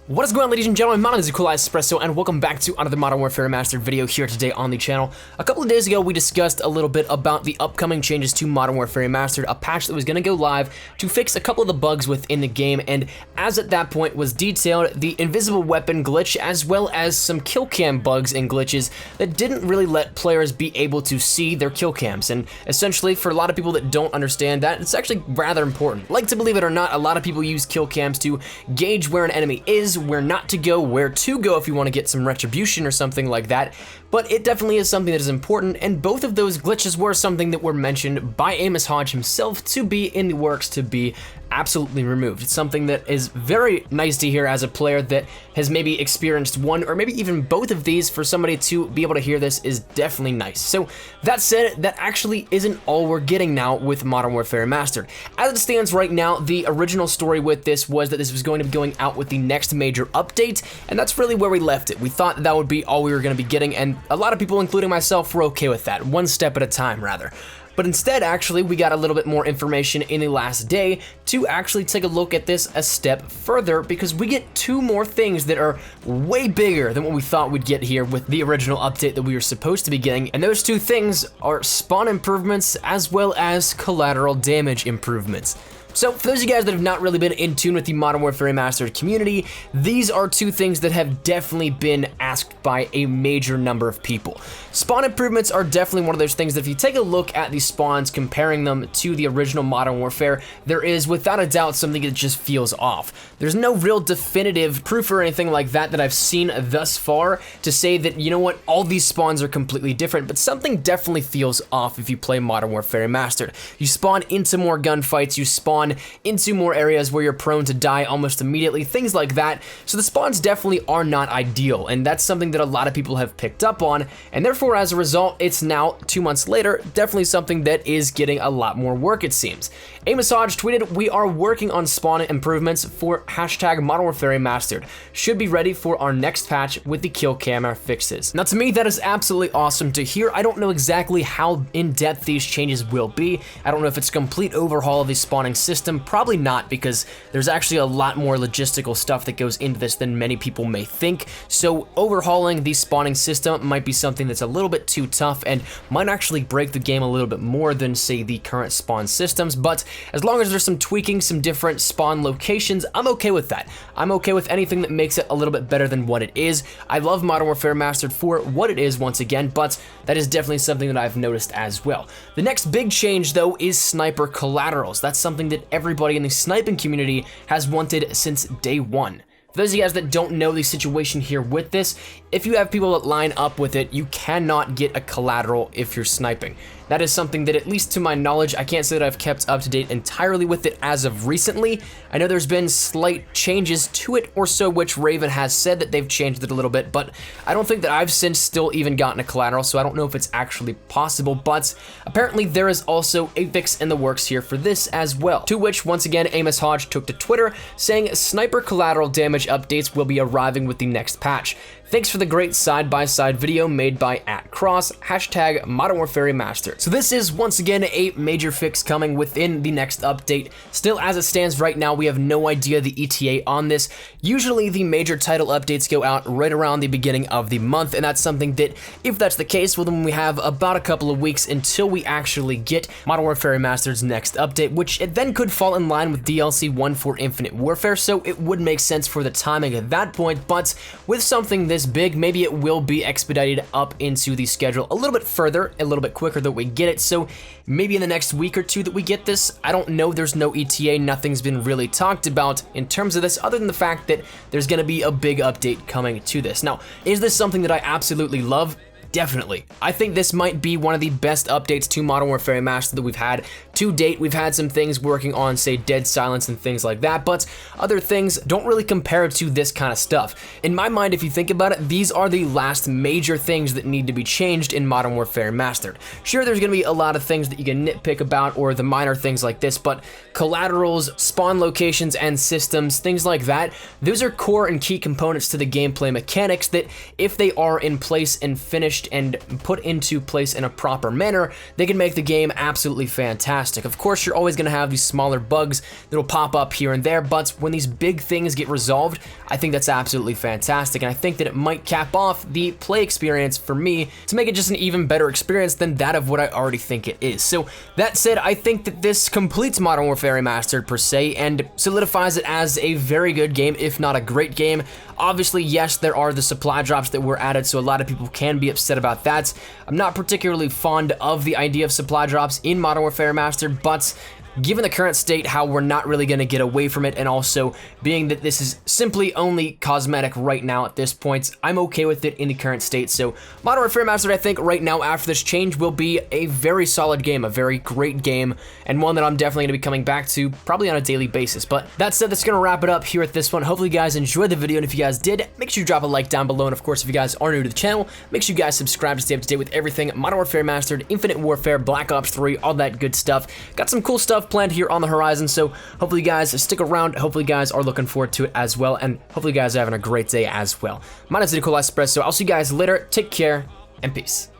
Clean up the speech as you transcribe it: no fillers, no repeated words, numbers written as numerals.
What is going on, ladies and gentlemen? My name is Espresso, and welcome back to another Modern Warfare Remastered video here today on the channel. A couple of days ago, we discussed a little bit about the upcoming changes to Modern Warfare Remastered, a patch that was going to go live to fix a couple of the bugs within the game, and as at that point was detailed, the invisible weapon glitch, as well as some kill cam bugs and glitches that didn't really let players be able to see their kill cams. And essentially, for a lot of people that don't understand that, it's actually rather important. Like to believe it or not, a lot of people use kill cams to gauge where an enemy is, where not to go, where to go if you want to get some retribution or something like that, but it definitely is something that is important, and both of those glitches were something that were mentioned by Amos Hodge himself to be in the works to be absolutely removed. It's something that is very nice to hear as a player that has maybe experienced one or maybe even both of these. For somebody to be able to hear this is definitely nice. So that said, that actually isn't all we're getting now with Modern Warfare Remastered. As it stands right now, the original story with this was that this was going to be going out with the next major update, and that's really where we left it. We thought that would be all we were going to be getting, and a lot of people, including myself, were okay with that, one step at a time rather. But instead, actually, we got a little bit more information in the last day to actually take a look at this a step further, because we get two more things that are way bigger than what we thought we'd get here with the original update that we were supposed to be getting. And those two things are spawn improvements as well as collateral damage improvements. So for those of you guys that have not really been in tune with the Modern Warfare Remastered community, these are two things that have definitely been asked by a major number of people. Spawn improvements are definitely one of those things that if you take a look at the spawns, comparing them to the original Modern Warfare, there is without a doubt something that just feels off. There's no real definitive proof or anything like that that I've seen thus far to say that, you know what, all these spawns are completely different, but something definitely feels off if you play Modern Warfare Remastered. You spawn into more gunfights, you spawn into more areas where you're prone to die almost immediately, things like that. So the spawns definitely are not ideal, and that's something that a lot of people have picked up on, and therefore as a result, it's now 2 months later, definitely something that is getting a lot more work, it seems. Amos Hodge tweeted, "We are working on spawn improvements for hashtag Modern Warfare Remastered. Should be ready for our next patch with the kill camera fixes." Now to me, that is absolutely awesome to hear. I don't know exactly how in-depth these changes will be. I don't know if it's a complete overhaul of the spawning system. Probably not, because there's actually a lot more logistical stuff that goes into this than many people may think. So overhauling the spawning system might be something that's a little bit too tough and might actually break the game a little bit more than, say, the current spawn systems. But as long as there's some tweaking, some different spawn locations, I'm okay with that. I'm okay with anything that makes it a little bit better than what it is. I love Modern Warfare Remastered for what it is once again, but that is definitely something that I've noticed as well. The next big change though is sniper collaterals. That's something that everybody in the sniping community has wanted since day one. For those of you guys that don't know the situation here with this, if you have people that line up with it, you cannot get a collateral if you're sniping. That is something that, at least to my knowledge, I can't say that I've kept up to date entirely with it as of recently. I know there's been slight changes to it or so, which Raven has said that they've changed it a little bit, but I don't think that I've since still even gotten a collateral, so I don't know if it's actually possible, but apparently there is also a fix in the works here for this as well. To which, once again, Amos Hodge took to Twitter saying sniper collateral damage updates will be arriving with the next patch. Thanks for the great side-by-side video made by @Cross, hashtag Modern Warfare Remastered. So this is once again a major fix coming within the next update. Still, as it stands right now, we have no idea the ETA on this. Usually the major title updates go out right around the beginning of the month, and that's something that, if that's the case, well then we have about a couple of weeks until we actually get Modern Warfare Remastered's next update, which it then could fall in line with DLC 1 for Infinite Warfare, so it would make sense for the timing at that point. But with something this big, maybe it will be expedited up into the schedule a little bit further, a little bit quicker that we get it. So maybe in the next week or two that we get this. I don't know, there's no ETA, nothing's been really talked about in terms of this other than the fact that there's gonna be a big update coming to this. Now, is this something that I absolutely love? Definitely. I think this might be one of the best updates to Modern Warfare Remastered that we've had to date. We've had some things working on, say, Dead Silence and things like that, but other things don't really compare to this kind of stuff. In my mind, if you think about it, these are the last major things that need to be changed in Modern Warfare Remastered. Sure, there's going to be a lot of things that you can nitpick about, or the minor things like this, but collaterals, spawn locations, and systems, things like that, those are core and key components to the gameplay mechanics that, if they are in place and finished polished and put into place in a proper manner, they can make the game absolutely fantastic. Of course, you're always going to have these smaller bugs that'll pop up here and there, but when these big things get resolved, I think that's absolutely fantastic, and I think that it might cap off the play experience for me to make it just an even better experience than that of what I already think it is. So that said, I think that this completes Modern Warfare Remastered per se, and solidifies it as a very good game, if not a great game. Obviously, yes, there are the supply drops that were added, so a lot of people can be upset about that. I'm not particularly fond of the idea of supply drops in Modern Warfare Remastered, but given the current state, how we're not really going to get away from it, and also being that this is simply only cosmetic right now at this point, I'm okay with it in the current state. So Modern Warfare Remastered, I think right now after this change, will be a very solid game, a very great game, and one that I'm definitely going to be coming back to probably on a daily basis. But that said, that's going to wrap it up here at this one. Hopefully you guys enjoyed the video, and if you guys did, make sure you drop a like down below, and of course if you guys are new to the channel, make sure you guys subscribe to stay up to date with everything Modern Warfare Remastered, Infinite Warfare, Black Ops 3, all that good stuff. Got some cool stuff planned here on the horizon, so hopefully you guys stick around. Hopefully you guys are looking forward to it as well, and hopefully you guys are having a great day as well. My name is Nikolai Espresso. I'll see you guys later. Take care and peace.